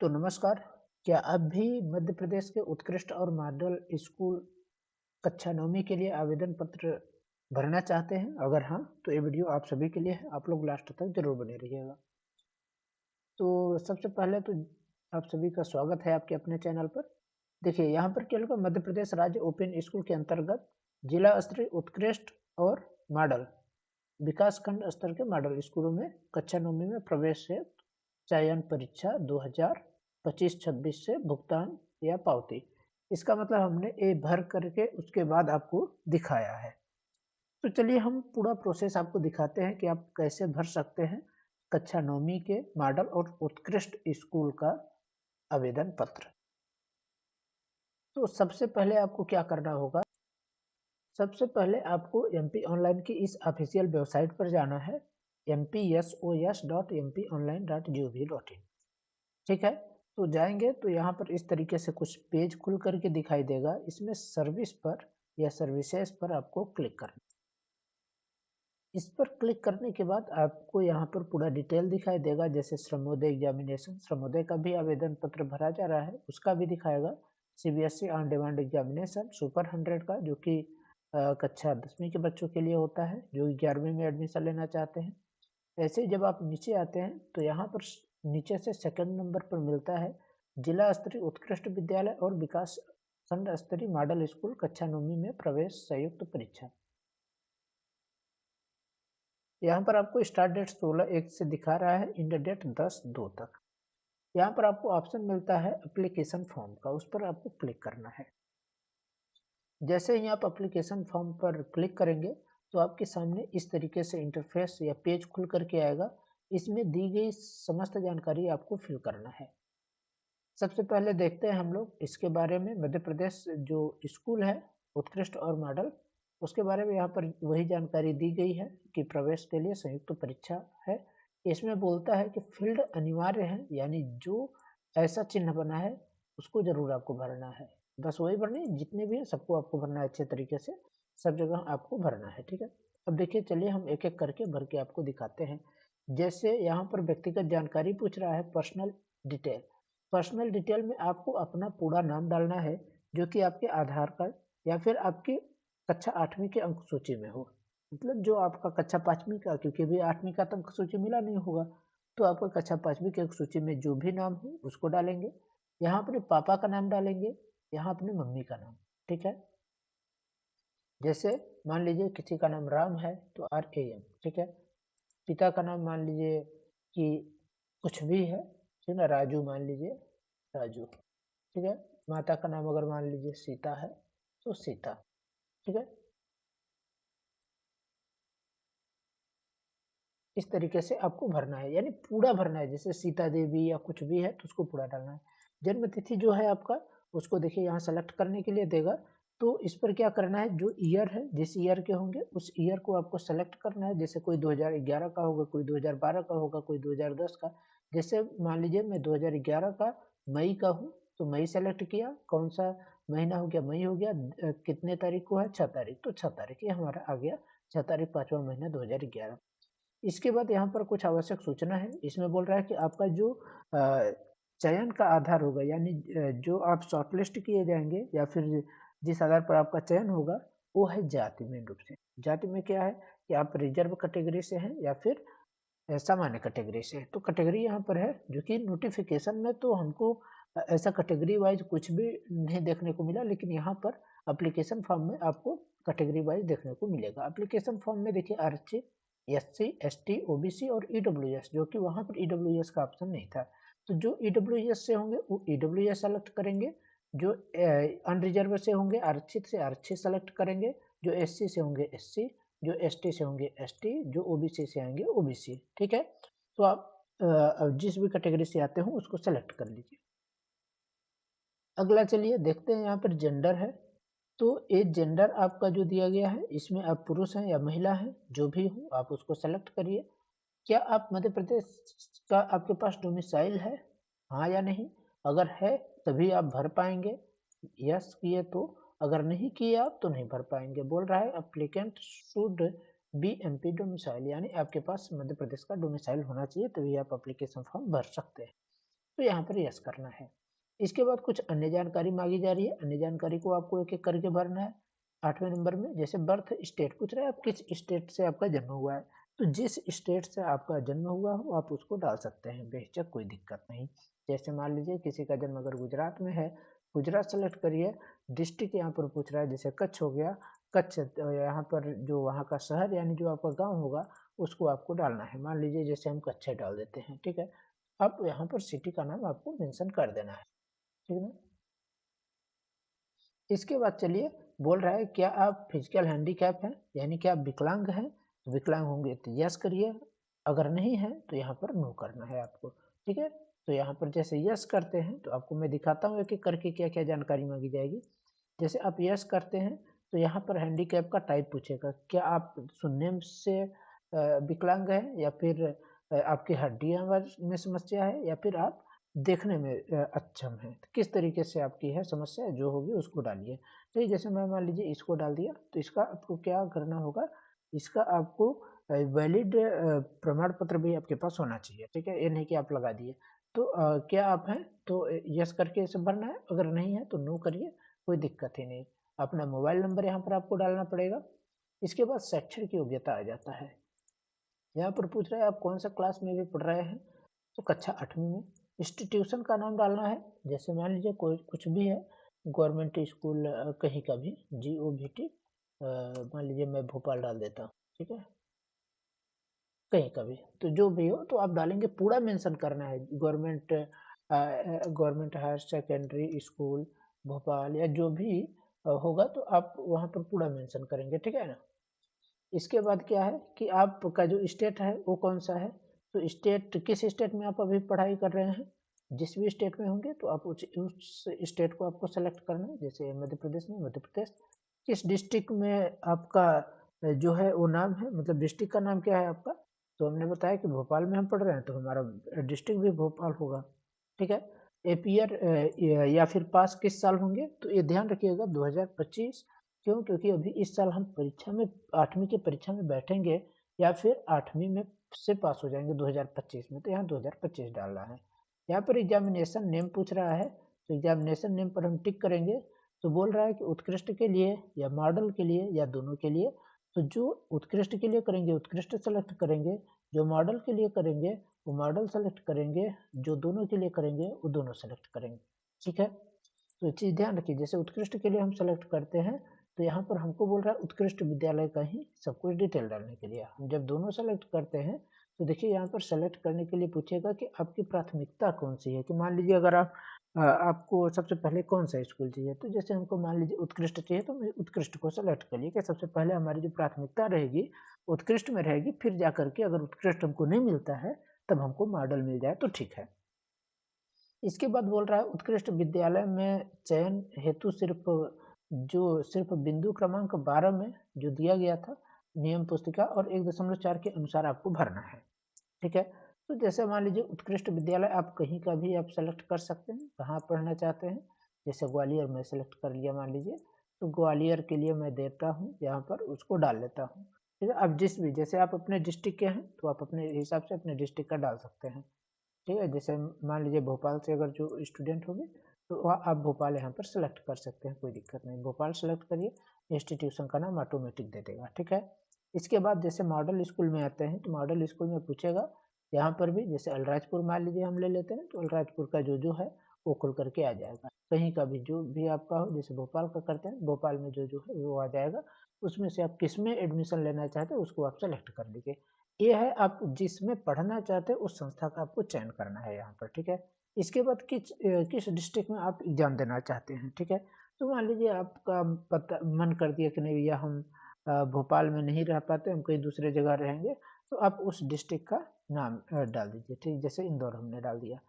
तो नमस्कार, क्या आप भी मध्य प्रदेश के उत्कृष्ट और मॉडल स्कूल कक्षा 9वीं के लिए आवेदन पत्र भरना चाहते हैं? अगर हाँ, तो ये वीडियो आप सभी के लिए है, आप लोग लास्ट तक जरूर बने रहिएगा। तो सबसे पहले तो आप सभी का स्वागत है आपके अपने चैनल पर। देखिए, यहाँ पर क्या होगा, मध्य प्रदेश राज्य ओपन स्कूल के अंतर्गत जिला स्तरीय उत्कृष्ट और मॉडल विकास खंड स्तर के मॉडल स्कूलों में कक्षा 9वीं में प्रवेश है चयन परीक्षा 2025-26 से भुगतान या पावती। इसका मतलब हमने ए भर करके उसके बाद आपको दिखाया है। तो चलिए हम पूरा प्रोसेस आपको दिखाते हैं कि आप कैसे भर सकते हैं कक्षा 9वीं के मॉडल और उत्कृष्ट स्कूल का आवेदन पत्र। तो सबसे पहले आपको क्या करना होगा, सबसे पहले आपको एमपी ऑनलाइन की इस ऑफिशियल वेबसाइट पर जाना है mpsos.mponline.gov.in। ठीक है, तो जाएंगे तो यहाँ पर इस तरीके से कुछ पेज खुल करके दिखाई देगा। इसमें सर्विस पर या सर्विसेज पर आपको क्लिक करना। इस पर क्लिक करने के बाद आपको यहाँ पर पूरा डिटेल दिखाई देगा, जैसे श्रमोदय एग्जामिनेशन, श्रमोदय का भी आवेदन पत्र भरा जा रहा है उसका भी दिखाएगा। CBSE on demand examination super 100 का, जो कि कक्षा 10वीं के बच्चों के लिए होता है जो 11वीं में एडमिशन लेना चाहते हैं। ऐसे ही जब आप नीचे आते हैं तो यहाँ पर नीचे से सेकंड नंबर पर मिलता है जिला स्तरीय उत्कृष्ट विद्यालय और विकास खंड स्तरीय मॉडल स्कूल कक्षा 9वीं में प्रवेश संयुक्त परीक्षा। यहाँ पर आपको स्टार्ट डेट 16/1 से दिखा रहा है, इंड डेट 10/2 तक। यहाँ पर आपको ऑप्शन मिलता है एप्लीकेशन फॉर्म का, उस पर आपको क्लिक करना है। जैसे ही आप एप्लीकेशन फॉर्म पर क्लिक करेंगे तो आपके सामने इस तरीके से इंटरफेस या पेज खुल करके आएगा। इसमें दी गई समस्त जानकारी आपको फिल करना है। सबसे पहले देखते हैं हम लोग इसके बारे में, मध्य प्रदेश जो स्कूल है उत्कृष्ट और मॉडल, उसके बारे में यहाँ पर वही जानकारी दी गई है कि प्रवेश के लिए संयुक्त परीक्षा है। इसमें बोलता है कि फील्ड अनिवार्य है, यानी जो ऐसा चिन्ह बना है उसको जरूर आपको भरना है। बस वही भरनी, जितने भी है सबको आपको भरना है अच्छे तरीके से, सब जगह आपको भरना है। ठीक है, अब देखिए, चलिए हम एक एक करके भर के आपको दिखाते हैं। जैसे यहाँ पर व्यक्तिगत जानकारी पूछ रहा है, पर्सनल डिटेल। पर्सनल डिटेल में आपको अपना पूरा नाम डालना है, जो कि आपके आधार कार्ड या फिर आपकी कक्षा 8वीं के अंक सूची में हो। मतलब जो आपका कक्षा 5वीं का, क्योंकि अभी 8वीं का तो अंक सूची मिला नहीं होगा, तो आपका कक्षा 5वीं के अंक सूची में जो भी नाम हो उसको डालेंगे। यहाँ अपने पापा का नाम डालेंगे, यहाँ अपनी मम्मी का नाम। ठीक है, जैसे मान लीजिए किसी का नाम राम है तो RAM। ठीक है, पिता का नाम मान लीजिए कि कुछ भी है, ठीक है, राजू मान लीजिए, राजू। ठीक है, माता का नाम अगर मान लीजिए सीता है तो सीता। ठीक है, इस तरीके से आपको भरना है, यानी पूरा भरना है। जैसे सीता देवी या कुछ भी है तो उसको पूरा डालना है। जन्म तिथि जो है आपका, उसको देखिए यहाँ सेलेक्ट करने के लिए देगा। तो इस पर क्या करना है, जो ईयर है, जिस ईयर के होंगे उस ईयर को आपको सेलेक्ट करना है। जैसे कोई 2011 का होगा, कोई 2012 का होगा, कोई 2010 का। जैसे मान लीजिए मैं 2011 का मई का हूँ, तो मई सेलेक्ट किया, कौन सा महीना हो गया, मई हो गया। कितने तारीख को है, 6 तारीख, तो 6 तारीख ये हमारा आ गया, 6 तारीख 5वां महीना 2011। इसके बाद यहाँ पर कुछ आवश्यक सूचना है। इसमें बोल रहा है कि आपका जो चयन का आधार होगा, यानी जो आप शॉर्टलिस्ट किए जाएंगे या फिर जिस आधार पर आपका चयन होगा, वो है जाति। मेन रूप से जाति में क्या है कि आप रिजर्व कैटेगरी से हैं या फिर सामान्य कैटेगरी से। तो कैटेगरी यहाँ पर है, जो कि नोटिफिकेशन में तो हमको ऐसा कैटेगरी वाइज कुछ भी नहीं देखने को मिला, लेकिन यहाँ पर एप्लीकेशन फॉर्म में आपको कैटेगरी वाइज देखने को मिलेगा। एप्लीकेशन फॉर्म में देखिए आरक्षित, SC, ST, OBC और EWS, जो कि वहाँ पर EWS का ऑप्शन नहीं था। तो जो EWS से होंगे वो EWS सेलेक्ट करेंगे, जो अनरिजर्व से होंगे, आरक्षित से आरक्षित सेलेक्ट करेंगे, जो SC से होंगे SC, जो ST से होंगे ST, जो OBC से आएंगे OBC। ठीक है, तो आप जिस भी कैटेगरी से आते हो उसको सेलेक्ट कर लीजिए। अगला चलिए देखते हैं, यहाँ पर जेंडर है। तो ये जेंडर आपका जो दिया गया है, इसमें आप पुरुष हैं या महिला हैं, जो भी हो आप उसको सेलेक्ट करिए। क्या आप मध्य प्रदेश का आपके पास डोमिसाइल है, हाँ या नहीं? अगर है तभी आप भर पाएंगे, यस किए तो। अगर नहीं किए आप तो नहीं भर पाएंगे। बोल रहा है applicant should be MP domicile, यानी आपके पास मध्य प्रदेश का डोमिसाइल होना चाहिए, तभी आप एप्लीकेशन फॉर्म भर सकते हैं। तो यहाँ पर यस करना है। इसके बाद कुछ अन्य जानकारी मांगी जा रही है, अन्य जानकारी को आपको एक-एक करके भरना है। 8वें नंबर में जैसे बर्थ स्टेट पूछ रहा है, आप किस स्टेट से आपका जन्म हुआ है, तो जिस स्टेट से आपका जन्म हुआ हो आप उसको डाल सकते हैं, बेहिचक कोई दिक्कत नहीं। जैसे मान लीजिए किसी का जन्म अगर गुजरात में है, गुजरात सेलेक्ट करिए। डिस्ट्रिक्ट यहाँ पर पूछ रहा है, जैसे कच्छ हो गया, कच्छ यहाँ पर जो वहाँ का शहर यानी जो आपका गाँव होगा उसको आपको डालना है। मान लीजिए जैसे हम कच्छ डाल देते हैं, ठीक है। अब यहाँ पर सिटी का नाम आपको मेंशन कर देना है, ठीक है ना? इसके बाद चलिए बोल रहा है क्या आप फिजिकल हैंडीकैप हैं, यानी कि आप विकलांग हैं? तो विकलांग होंगे तो यस करिए, अगर नहीं है तो यहाँ पर नो करना है आपको, ठीक है? तो यहाँ पर जैसे यस करते हैं तो आपको मैं दिखाता हूँ एक-एक करके क्या-क्या जानकारी माँगी जाएगी। जैसे आप यस करते हैं तो यहाँ पर हैंडीकैप का टाइप पूछेगा, क्या आप सुनने से विकलांग हैं या फिर आपकी हड्डियाँ में समस्या है या फिर आप देखने में अक्षम हैं। तो किस तरीके से आपकी है समस्या जो होगी उसको डालिए। तो ये जैसे मैं मान लीजिए इसको डाल दिया, तो इसका आपको क्या करना होगा, इसका आपको वैलिड प्रमाण पत्र भी आपके पास होना चाहिए, ठीक है? ये नहीं कि आप लगा दिए। तो क्या आप हैं? तो यस करके इसे भरना है, अगर नहीं है तो नो करिए, कोई दिक्कत ही नहीं। अपना मोबाइल नंबर यहाँ पर आपको डालना पड़ेगा। इसके बाद शैक्षणिक योग्यता आ जाता है। यहाँ पर पूछ रहा है आप कौन-सा क्लास में भी पढ़ रहे हैं? तो कक्षा 8वीं में। इंस्टीट्यूशन का नाम डालना है, जैसे मान लीजिए कोई कुछ भी है, गवर्नमेंट स्कूल कहीं का भी, GOVT मान लीजिए मैं भोपाल डाल देता हूँ, ठीक है? कहीं का भी, तो जो भी हो तो आप डालेंगे, पूरा मेंशन करना है, government higher secondary school Bhopal या जो भी होगा तो आप वहाँ पर पूरा मेंशन करेंगे, ठीक है ना? इसके बाद क्या है कि आपका जो स्टेट है वो कौन-सा है? तो स्टेट किस स्टेट में आप अभी पढ़ाई कर रहे हैं? जिस भी स्टेट में होंगे तो आप उस स्टेट को आपको सेलेक्ट करना है। जैसे मध्य प्रदेश में मध्य प्रदेश। किस डिस्ट्रिक्ट में आपका जो है वो नाम है, मतलब डिस्ट्रिक्ट का नाम क्या है आपका? तो हमने बताया कि भोपाल में हम पढ़ रहे हैं तो हमारा डिस्ट्रिक्ट भी भोपाल होगा, ठीक है? एपियर या फिर पास किस साल होंगे? तो ये ध्यान रखिएगा 2025। क्यों? क्योंकि अभी इस साल हम परीक्षा में 8वीं की परीक्षा में बैठेंगे या फिर 8वीं में से पास हो जाएँगे 2025 में, तो यहाँ 2025 डालना है। यहाँ पर एग्ज़ामिनेशन नेम पूछ रहा है, तो एग्ज़ामिनेशन नेम पर हम टिक करेंगे, तो बोल रहा है कि उत्कृष्ट के लिए या मॉडल के लिए या दोनों के लिए, तो जो उत्कृष्ट के लिए करेंगे उत्कृष्ट सेलेक्ट करेंगे, जो मॉडल के लिए करेंगे वो मॉडल सेलेक्ट करेंगे, जो दोनों के लिए करेंगे वो दोनों सेलेक्ट करेंगे, ठीक है? तो ये चीज़ ध्यान रखिए, जैसे उत्कृष्ट के लिए हम सेलेक्ट करते हैं तो यहाँ पर हमको बोल रहा है उत्कृष्ट विद्यालय का ही सब कुछ डिटेल डालने के लिए। हम जब दोनों सेलेक्ट करते हैं तो देखिए यहाँ पर सेलेक्ट करने के लिए पूछेगा कि आपकी प्राथमिकता कौन-सी है, कि मान लीजिए अगर आपको सबसे पहले कौन-सा स्कूल चाहिए, तो जैसे हमको मान लीजिए उत्कृष्ट चाहिए तो मैं उत्कृष्ट को सेलेक्ट करिए कि सबसे पहले हमारी जो प्राथमिकता रहेगी उत्कृष्ट में रहेगी, फिर जाकर के अगर उत्कृष्ट हमको नहीं मिलता है तब हमको मॉडल मिल जाए तो ठीक है। इसके बाद बोल रहा है उत्कृष्ट विद्यालय में चयन हेतु सिर्फ बिंदु क्रमांक 12 में जो दिया गया था नियम पुस्तिका और 1.4 के अनुसार आपको भरना है, ठीक है? तो जैसे मान लीजिए उत्कृष्ट विद्यालय आप कहीं का भी आप सेलेक्ट कर सकते हैं, कहाँ पढ़ना चाहते हैं। जैसे ग्वालियर में सेलेक्ट कर लिया मान लीजिए, तो ग्वालियर के लिए मैं देता हूँ यहाँ पर उसको डाल लेता हूँ, ठीक है? अब जिस भी जैसे आप अपने डिस्ट्रिक्ट के हैं तो आप अपने हिसाब से अपने डिस्ट्रिक्ट का डाल सकते हैं। ठीक है, जैसे मान लीजिए भोपाल से अगर जो स्टूडेंट होंगे तो वह आप भोपाल यहाँ पर सेलेक्ट कर सकते हैं, कोई दिक्कत नहीं। भोपाल सेलेक्ट करिए, इंस्टीट्यूशन का नाम ऑटोमेटिक दे देगा, ठीक है। इसके बाद जैसे मॉडल स्कूल में आते हैं तो मॉडल स्कूल में पूछेगा, यहाँ पर भी जैसे अलीराजपुर मान लीजिए हम ले लेते हैं तो अलीराजपुर का जो है वो खुल करके आ जाएगा। कहीं का भी जो भी आपका हो, जैसे भोपाल का करते हैं भोपाल में जो है वो आ जाएगा। उसमें से आप किस में एडमिशन लेना चाहते हैं उसको आप सेलेक्ट कर लीजिए। ये है आप जिसमें पढ़ना चाहते हैं उस संस्था का आपको चयन करना है यहाँ पर, ठीक है। इसके बाद किस डिस्ट्रिक्ट में आप एग्जाम देना चाहते हैं, ठीक है। तो मान लीजिए आपका पता मन कर दिया कि नहीं भैया हम भोपाल में नहीं रह पाते, हम कहीं दूसरे जगह रहेंगे, तो आप उस डिस्ट्रिक्ट का नाम डाल दीजिए, ठीक। जैसे इंदौर हमने डाल दिया,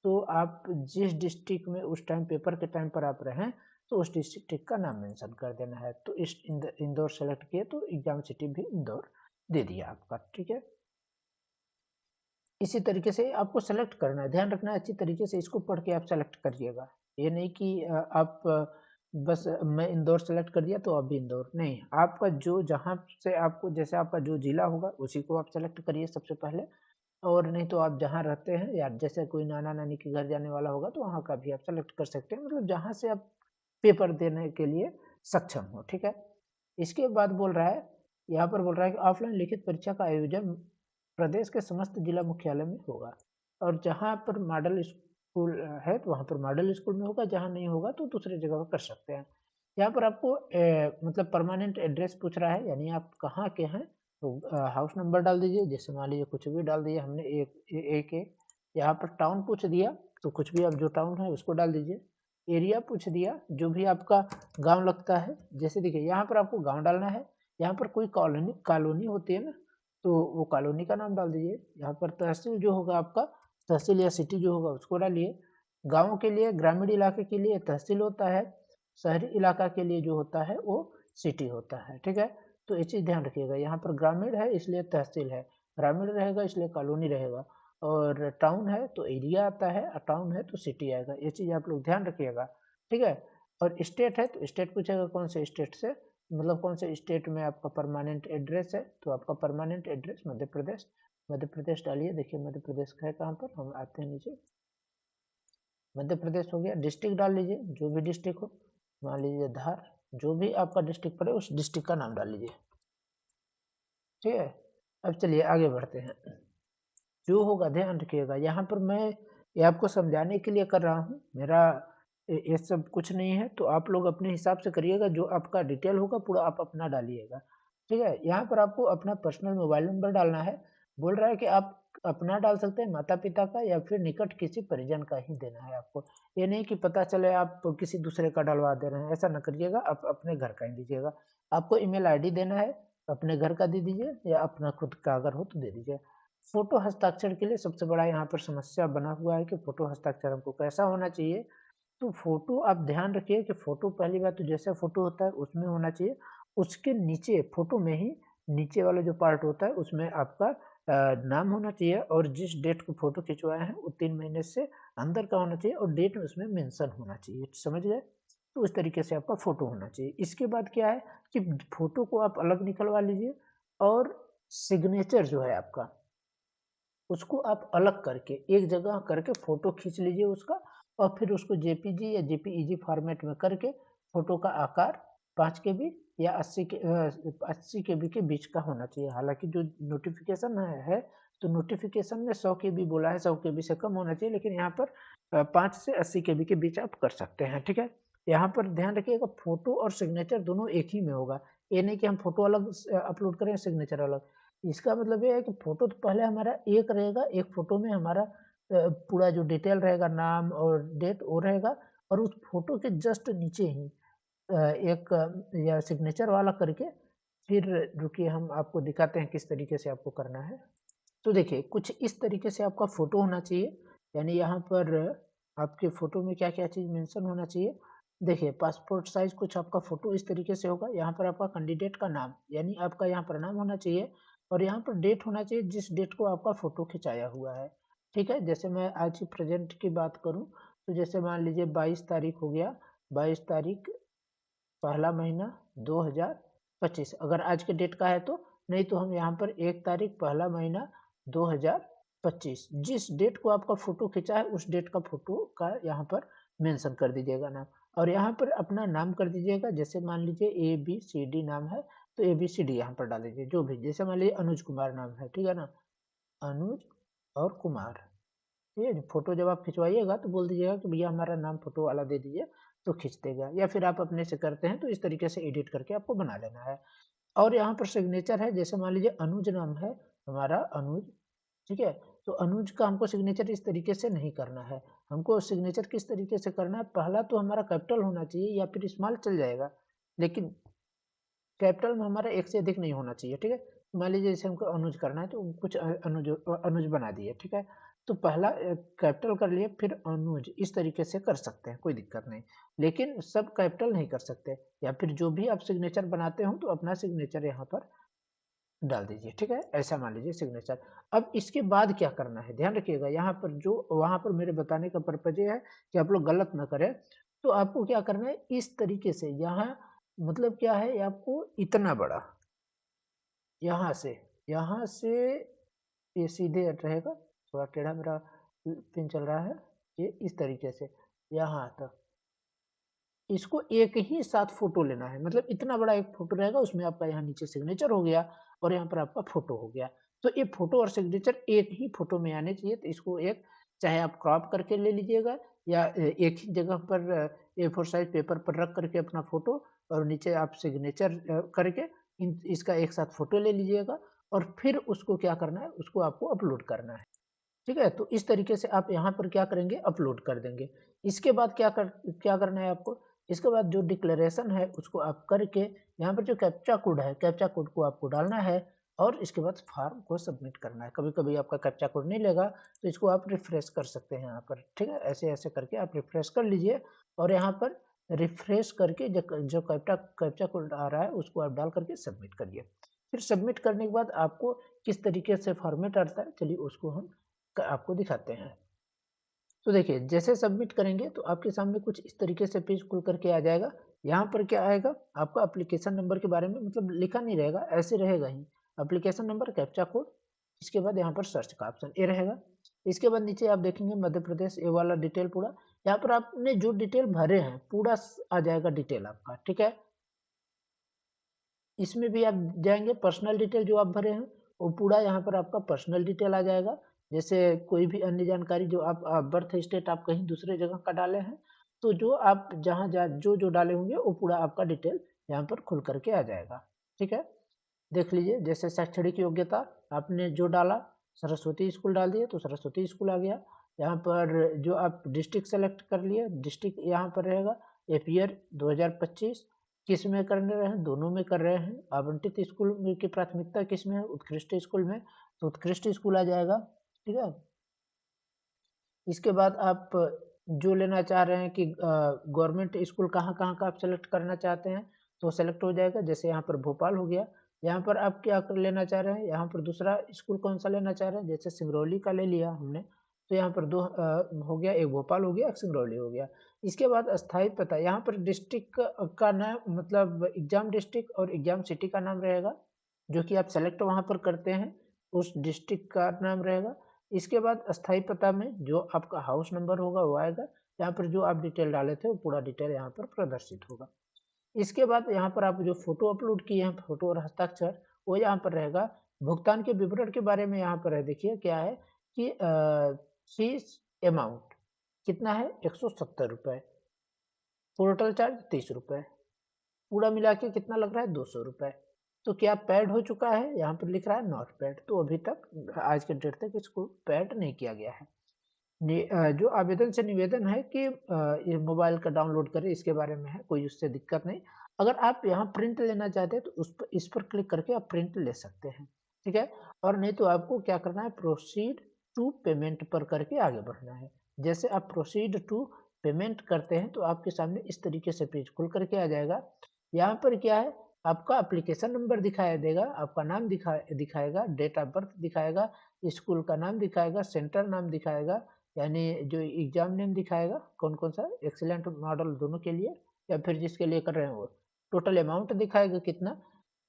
तो आप जिस डिस्ट्रिक्ट में उस टाइम पेपर के टाइम पर आप रहें तो उस डिस्ट्रिक्ट का नाम मेंशन कर देना है। तो इस इंदौर सेलेक्ट किए तो एग्जाम सिटी भी इंदौर दे दिया आपका, ठीक है। इसी तरीके से आपको सेलेक्ट करना है, ध्यान रखना है अच्छी तरीके से इसको पढ़ के आप सेलेक्ट करिएगा। ये नहीं कि बस मैं इंदौर सेलेक्ट कर दिया तो अभी इंदौर नहीं, आपका जो जहाँ से आपको जैसे आपका जो जिला होगा उसी को आप सेलेक्ट करिए सबसे पहले। और नहीं तो आप जहाँ रहते हैं या जैसे कोई नाना नानी के घर जाने वाला होगा तो वहाँ का भी आप सेलेक्ट कर सकते हैं, मतलब जहाँ से आप पेपर देने के लिए सक्षम हो। ठीक है, इसके बाद बोल रहा है, यहाँ पर बोल रहा है कि ऑफलाइन लिखित परीक्षा का आयोजन प्रदेश के समस्त जिला मुख्यालय में होगा, और जहाँ पर मॉडल स्कूल है तो वहाँ पर मॉडल स्कूल में होगा, जहाँ नहीं होगा तो दूसरी जगह पर कर सकते हैं। यहाँ पर आपको मतलब परमानेंट एड्रेस पूछ रहा है, यानी आप कहाँ के हैं, तो हाउस नंबर डाल दीजिए, जैसे मान लीजिए कुछ भी डाल दिया हमने, एक यहाँ पर टाउन पूछ दिया तो कुछ भी आप जो टाउन है उसको डाल दीजिए। एरिया पूछ दिया, जो भी आपका गांव लगता है, जैसे देखिए यहाँ पर आपको गांव डालना है, यहाँ पर कोई कॉलोनी कॉलोनी होती है ना, तो वो कॉलोनी का नाम डाल दीजिए। यहाँ पर तहसील जो होगा आपका, तहसील या सिटी जो होगा उसको डालिए। गाँव के लिए, ग्रामीण इलाके के लिए तहसील होता है, शहरी इलाका के लिए जो होता है वो सिटी होता है। ठीक है, तो ये चीज़ ध्यान रखिएगा, यहाँ पर ग्रामीण है इसलिए तहसील है, ग्रामीण रहेगा इसलिए कॉलोनी रहेगा, और टाउन है तो एरिया आता है, और टाउन है तो सिटी आएगा। ये चीज़ आप लोग ध्यान रखिएगा। ठीक है, और स्टेट है तो स्टेट पूछेगा कौन से स्टेट से, मतलब कौन से स्टेट में आपका परमानेंट एड्रेस है, तो आपका परमानेंट एड्रेस मध्य प्रदेश, मध्य प्रदेश डालिए। देखिए मध्य प्रदेश का है कहाँ पर, हम आते हैं नीचे, मध्य प्रदेश हो गया। डिस्ट्रिक्ट डाल लीजिए, जो भी डिस्ट्रिक्ट हो, मान लीजिए धार, जो भी आपका डिस्ट्रिक्ट पड़े उस डिस्ट्रिक्ट का नाम डाल लीजिए। ठीक है, अब चलिए आगे बढ़ते हैं। जो होगा ध्यान रखिएगा, यहाँ पर मैं ये आपको समझाने के लिए कर रहा हूँ, मेरा ये सब कुछ नहीं है, तो आप लोग अपने हिसाब से करिएगा, जो आपका डिटेल होगा पूरा आप अपना डालिएगा। ठीक है, यहाँ पर आपको अपना पर्सनल मोबाइल नंबर डालना है। बोल रहा है कि आप अपना डाल सकते हैं, माता पिता का या फिर निकट किसी परिजन का ही देना है आपको। ये नहीं कि पता चले आप किसी दूसरे का डलवा दे रहे हैं, ऐसा ना करिएगा, आप अपने घर का ही दीजिएगा। आपको ईमेल आईडी देना है, अपने घर का दे दीजिए या अपना खुद का अगर हो तो दे दीजिए। फोटो हस्ताक्षर के लिए सबसे बड़ा यहाँ पर समस्या बना हुआ है कि फोटो हस्ताक्षर हमको कैसा होना चाहिए। तो फोटो आप ध्यान रखिए कि फोटो पहली बात तो जैसा फोटो होता है उसमें होना चाहिए, उसके नीचे फोटो में ही नीचे वाला जो पार्ट होता है उसमें आपका नाम होना चाहिए, और जिस डेट को फोटो खिंचवाए हैं वो 3 महीने से अंदर का होना चाहिए, और डेट उसमें मेंशन होना चाहिए। समझ गए, तो उस तरीके से आपका फोटो होना चाहिए। इसके बाद क्या है कि फोटो को आप अलग निकलवा लीजिए, और सिग्नेचर जो है आपका उसको आप अलग करके एक जगह करके फोटो खींच लीजिए उसका, और फिर उसको जेपीजी या जेपीईजी फॉर्मेट में करके फोटो का आकार 5 KB या 80 KB के बीच का होना चाहिए। हालांकि जो नोटिफिकेशन है तो नोटिफिकेशन में 100 KB बोला है, 100 KB से कम होना चाहिए, लेकिन यहाँ पर 5 से 80 KB के बीच आप कर सकते हैं। ठीक है, यहाँ पर ध्यान रखिएगा फोटो और सिग्नेचर दोनों एक ही में होगा, ये नहीं कि हम फोटो अलग अपलोड करें सिग्नेचर अलग। इसका मतलब ये है कि फोटो तो पहले हमारा एक रहेगा, एक फोटो में हमारा पूरा जो डिटेल रहेगा, नाम और डेट वो रहेगा, और उस फोटो के जस्ट नीचे ही एक या सिग्नेचर वाला करके, फिर रुकिए हम आपको दिखाते हैं किस तरीके से आपको करना है। तो देखिए कुछ इस तरीके से आपका फोटो होना चाहिए, यानी यहाँ पर आपके फोटो में क्या क्या चीज़ मेंशन होना चाहिए। देखिए पासपोर्ट साइज कुछ आपका फोटो इस तरीके से होगा, यहाँ पर आपका कैंडिडेट का नाम यानी आपका यहाँ पर नाम होना चाहिए, और यहाँ पर डेट होना चाहिए जिस डेट को आपका फोटो खिंचाया हुआ है। ठीक है, जैसे मैं आज की प्रेजेंट की बात करूँ तो जैसे मान लीजिए 22 तारीख हो गया, 22 तारीख पहला महीना 2025, अगर आज के डेट का है तो, नहीं तो हम यहाँ पर 1 तारीख पहला महीना 2025, जिस डेट को आपका फोटो खिंचा है उस डेट का फोटो का यहाँ पर मेंशन कर दीजिएगा नाम, और यहाँ पर अपना नाम कर दीजिएगा। जैसे मान लीजिए ABCD नाम है तो ABCD यहाँ पर डाल दीजिए, जो भी, जैसे मान लीजिए अनुज कुमार नाम है, ठीक है ना, अनुज और कुमार। ठीक है, फोटो जब आप खिंचवाइएगा तो बोल दीजिएगा कि भैया हमारा नाम फोटो वाला दे दीजिए, तो खींच देगा, या फिर आप अपने से करते हैं तो इस तरीके से एडिट करके आपको बना लेना है। और यहाँ पर सिग्नेचर है, जैसे मान लीजिए अनुज नाम है हमारा, अनुज, ठीक है, तो अनुज का हमको सिग्नेचर इस तरीके से नहीं करना है। हमको सिग्नेचर किस तरीके से करना है, पहला तो हमारा कैपिटल होना चाहिए या फिर स्मॉल चल जाएगा, लेकिन कैपिटल में हमारा एक से अधिक नहीं होना चाहिए। ठीक है, मान लीजिए जैसे हमको अनुज करना है तो कुछ अनुज अनुज बना दिए। ठीक है, तो पहला कैपिटल कर लिए फिर अनुज, इस तरीके से कर सकते हैं, कोई दिक्कत नहीं, लेकिन सब कैपिटल नहीं कर सकते। या फिर जो भी आप सिग्नेचर बनाते हो तो अपना सिग्नेचर यहाँ पर डाल दीजिए। ठीक है, ऐसा मान लीजिए सिग्नेचर। अब इसके बाद क्या करना है ध्यान रखिएगा, यहाँ पर जो वहां पर मेरे बताने का पर्पज ये है कि आप लोग गलत ना करें। तो आपको क्या करना है, इस तरीके से यहाँ, मतलब क्या है, आपको इतना बड़ा यहाँ से ये सीधे रहेगा, थोड़ा टेढ़ा मेरा पिन चल रहा है, ये इस तरीके से यहाँ तक। इसको एक ही साथ फोटो लेना है, मतलब इतना बड़ा एक फोटो रहेगा, उसमें आपका यहाँ नीचे सिग्नेचर हो गया और यहाँ पर आपका फोटो हो गया। तो ये फोटो और सिग्नेचर एक ही फोटो में आने चाहिए, तो इसको एक चाहे आप क्रॉप करके ले लीजिएगा या एक ही जगह पर A4 साइज पेपर पर रख करके अपना फोटो और नीचे आप सिग्नेचर करके इसका एक साथ फोटो ले लीजिएगा और फिर उसको क्या करना है, उसको आपको अपलोड करना है। ठीक है, तो इस तरीके से आप यहाँ पर क्या करेंगे, अपलोड कर देंगे। इसके बाद क्या करना है आपको, इसके बाद जो डिक्लेरेशन है उसको आप करके यहाँ पर जो कैप्चा कोड है, कैप्चा कोड को आपको डालना है और इसके बाद फॉर्म को सबमिट करना है। कभी कभी आपका कैप्चा कोड नहीं लेगा तो इसको आप रिफ्रेश कर सकते हैं यहाँ पर। ठीक है, ऐसे ऐसे करके आप रिफ्रेश कर लीजिए और यहाँ पर रिफ्रेश करके जो कैप्चा कोड आ रहा है उसको आप डाल करके सबमिट करिए। फिर सबमिट करने के बाद आपको किस तरीके से फॉर्मेट आता है, चलिए उसको हम आपको दिखाते हैं। तो देखिए, जैसे सबमिट करेंगे तो आपके सामने कुछ इस तरीके से पेज खुल करके आ जाएगा। यहाँ पर क्या आएगा, आपका एप्लीकेशन नंबर के बारे में मतलब लिखा नहीं रहेगा, ऐसे रहेगा ही। एप्लीकेशन नंबर, कैप्चा कोड, इसके बाद यहाँ पर सर्च का ऑप्शन ए रहेगा। इसके बाद नीचे आप देखेंगे मध्य प्रदेश, ये वाला डिटेल पूरा। यहाँ पर आपने जो डिटेल भरे हैं पूरा आ जाएगा डिटेल आपका। ठीक है, इसमें भी आप जाएंगे, पर्सनल डिटेल जो आप भरे हैं वो पूरा यहाँ पर आपका पर्सनल डिटेल आ जाएगा। जैसे कोई भी अन्य जानकारी जो आप बर्थ स्टेट आप कहीं दूसरे जगह का डाले हैं, तो जो आप जहाँ जो डाले होंगे वो पूरा आपका डिटेल यहाँ पर खुल करके आ जाएगा। ठीक है, देख लीजिए, जैसे शैक्षणिक योग्यता आपने जो डाला, सरस्वती स्कूल डाल दिए तो सरस्वती स्कूल आ गया। यहाँ पर जो आप डिस्ट्रिक्ट सेलेक्ट कर लिए, डिस्ट्रिक्ट यहाँ पर रहेगा। ईयर 2025 किस में कर रहे हैं, दोनों में कर रहे हैं। आवंटित स्कूल की प्राथमिकता किस में है, उत्कृष्ट स्कूल में, तो उत्कृष्ट स्कूल आ जाएगा। ठीक है, इसके बाद आप जो लेना चाह रहे हैं कि गवर्नमेंट स्कूल कहाँ कहाँ का आप सेलेक्ट करना चाहते हैं तो सेलेक्ट हो जाएगा। जैसे यहाँ पर भोपाल हो गया। यहाँ पर आप क्या लेना चाह रहे हैं, यहाँ पर दूसरा स्कूल कौन सा लेना चाह रहे हैं, जैसे सिंगरौली का ले लिया हमने, तो यहाँ पर दो हो गया, एक भोपाल हो गया, एक सिंगरौली हो गया। इसके बाद अस्थायी पता, यहाँ पर डिस्ट्रिक्ट का नाम मतलब एग्जाम डिस्ट्रिक्ट और एग्जाम सिटी का नाम रहेगा, जो कि आप सेलेक्ट वहाँ पर करते हैं उस डिस्ट्रिक्ट का नाम रहेगा। इसके बाद अस्थायी पता में जो आपका हाउस नंबर होगा वो आएगा। यहाँ पर जो आप डिटेल डाले थे वो पूरा डिटेल यहाँ पर प्रदर्शित होगा। इसके बाद यहाँ पर आप जो फोटो अपलोड किए हैं, फोटो और हस्ताक्षर, वो यहाँ पर रहेगा। भुगतान के विवरण के बारे में यहाँ पर है, देखिए क्या है कि फीस अमाउंट कितना है, 170 रुपये, पोर्टल चार्ज 30 रुपये, पूरा मिला के कितना लग रहा है, 200 रुपये। तो क्या पैड हो चुका है, यहाँ पर लिख रहा है नॉट पैड, तो अभी तक आज के डेट तक इसको पैड नहीं किया गया है। जो आवेदन से निवेदन है कि ये मोबाइल का डाउनलोड करें, इसके बारे में है, कोई उससे दिक्कत नहीं। अगर आप यहाँ प्रिंट लेना चाहते हैं तो इस पर क्लिक करके आप प्रिंट ले सकते हैं। ठीक है, और नहीं तो आपको क्या करना है, प्रोसीड टू पेमेंट पर करके आगे बढ़ना है। जैसे आप प्रोसीड टू पेमेंट करते हैं तो आपके सामने इस तरीके से पेज खुल करके आ जाएगा। यहाँ पर क्या है, आपका एप्लीकेशन नंबर दिखाई देगा, आपका नाम दिखाएगा, डेट ऑफ बर्थ दिखाएगा, स्कूल का नाम दिखाएगा, सेंटर नाम दिखाएगा, यानी जो एग्जाम नेम दिखाएगा कौन कौन सा, एक्सीलेंट मॉडल दोनों के लिए या फिर जिसके लिए कर रहे हैं वो, टोटल अमाउंट दिखाएगा कितना।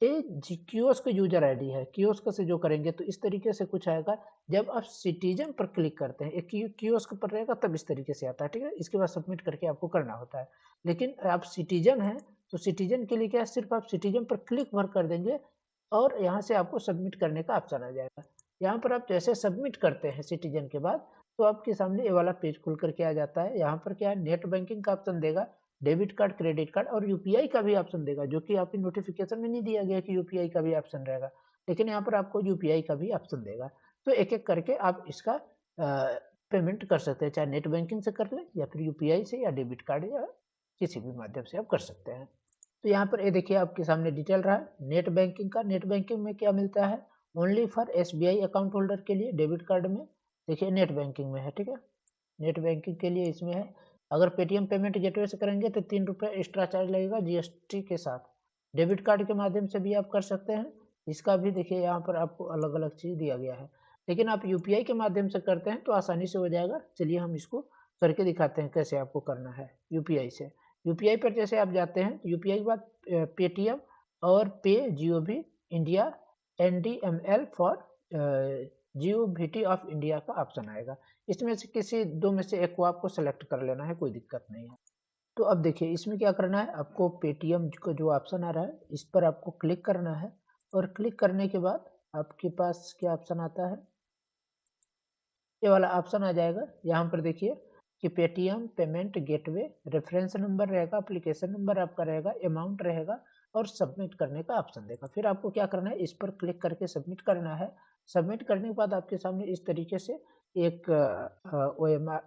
ये कियोस्क यूजर आईडी है, कियोस्क से जो करेंगे तो इस तरीके से कुछ आएगा। जब आप सिटीजन पर क्लिक करते हैं, एक कियोस्क पर रहेगा तब इस तरीके से आता है। ठीक है, इसके बाद सबमिट करके आपको करना होता है। लेकिन आप सिटीजन हैं तो सिटीजन के लिए क्या है, सिर्फ आप सिटीजन पर क्लिक भर कर देंगे और यहाँ से आपको सबमिट करने का ऑप्शन आ जाएगा। यहाँ पर आप जैसे सबमिट करते हैं सिटीजन के बाद तो आपके सामने ये वाला पेज खुल करके आ जाता है। यहाँ पर क्या है, नेट बैंकिंग का ऑप्शन देगा, डेबिट कार्ड, क्रेडिट कार्ड और यूपीआई का भी ऑप्शन देगा, जो कि आपकी नोटिफिकेशन में नहीं दिया गया कि यूपीआई का भी ऑप्शन रहेगा, लेकिन यहाँ पर आपको यूपीआई का भी ऑप्शन देगा। तो एक एक करके आप इसका पेमेंट कर सकते हैं, चाहे नेट बैंकिंग से कर लें या फिर यूपीआई से या डेबिट कार्ड या किसी भी माध्यम से आप कर सकते हैं। तो यहाँ पर ये देखिए आपके सामने डिटेल रहा है नेट बैंकिंग का। नेट बैंकिंग में क्या मिलता है, only for SBI account holder के लिए डेबिट कार्ड में, देखिए नेट बैंकिंग में है। ठीक है, नेट बैंकिंग के लिए इसमें है। अगर पेटीएम पेमेंट गेटवे से करेंगे तो 3 रुपये एक्स्ट्रा चार्ज लगेगा जीएसटी के साथ। डेबिट कार्ड के माध्यम से भी आप कर सकते हैं, इसका भी देखिए यहाँ पर आपको अलग अलग चीज़ दिया गया है। लेकिन आप यूपीआई के माध्यम से करते हैं तो आसानी से हो जाएगा। चलिए हम इसको करके दिखाते हैं कैसे आपको करना है यूपीआई से। यूपीआई पर जैसे आप जाते हैं तो यूपीआई के बाद पेटीएम और पे, जियो भी, India, NDML for GOVT of India का ऑप्शन आएगा। इसमें से किसी दो में से एक को आपको सेलेक्ट कर लेना है, कोई दिक्कत नहीं है। तो अब देखिए इसमें क्या करना है, आपको पेटीएम का जो ऑप्शन आ रहा है इस पर आपको क्लिक करना है, और क्लिक करने के बाद आपके पास क्या ऑप्शन आता है, ये वाला ऑप्शन आ जाएगा। यहाँ पर देखिए कि Paytm payment gateway, reference number रहेगा, एप्लीकेशन नंबर आपका रहेगा, अमाउंट रहेगा, और सबमिट करने का ऑप्शन देगा। फिर आपको क्या करना है, इस पर क्लिक करके सबमिट करना है। सबमिट करने के बाद आपके सामने इस तरीके से एक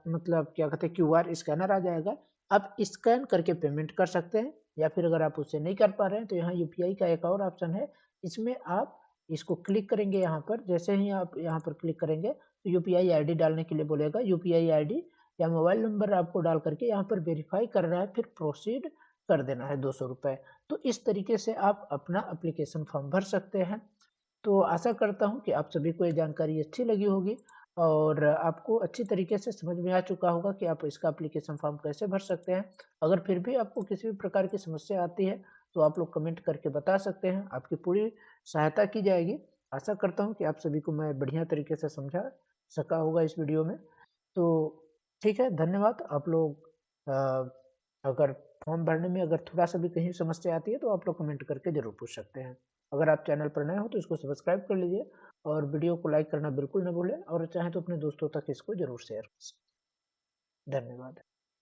मतलब क्या कहते हैं QR स्कैनर आ जाएगा। आप स्कैन करके पेमेंट कर सकते हैं, या फिर अगर आप उससे नहीं कर पा रहे हैं तो यहाँ UPI का एक और ऑप्शन है। इसमें आप इसको क्लिक करेंगे, यहाँ पर जैसे ही आप यहाँ पर क्लिक करेंगे तो यूपीआई आईडी डालने के लिए बोलेगा। यूपीआई आईडी या मोबाइल नंबर आपको डाल करके यहाँ पर वेरीफाई करना है, फिर प्रोसीड कर देना है 200 रुपये। तो इस तरीके से आप अपना एप्लीकेशन फॉर्म भर सकते हैं। तो आशा करता हूँ कि आप सभी को ये जानकारी अच्छी लगी होगी, और आपको अच्छी तरीके से समझ में आ चुका होगा कि आप इसका एप्लीकेशन फॉर्म कैसे भर सकते हैं। अगर फिर भी आपको किसी भी प्रकार की समस्या आती है तो आप लोग कमेंट करके बता सकते हैं, आपकी पूरी सहायता की जाएगी। आशा करता हूँ कि आप सभी को मैं बढ़िया तरीके से समझा सका होगा इस वीडियो में। तो ठीक है, धन्यवाद। आप लोग अगर फॉर्म भरने में अगर थोड़ा सा भी कहीं समस्या आती है तो आप लोग कमेंट करके ज़रूर पूछ सकते हैं। अगर आप चैनल पर नए हो तो इसको सब्सक्राइब कर लीजिए, और वीडियो को लाइक करना बिल्कुल ना भूलें, और चाहें तो अपने दोस्तों तक इसको ज़रूर शेयर करें। धन्यवाद।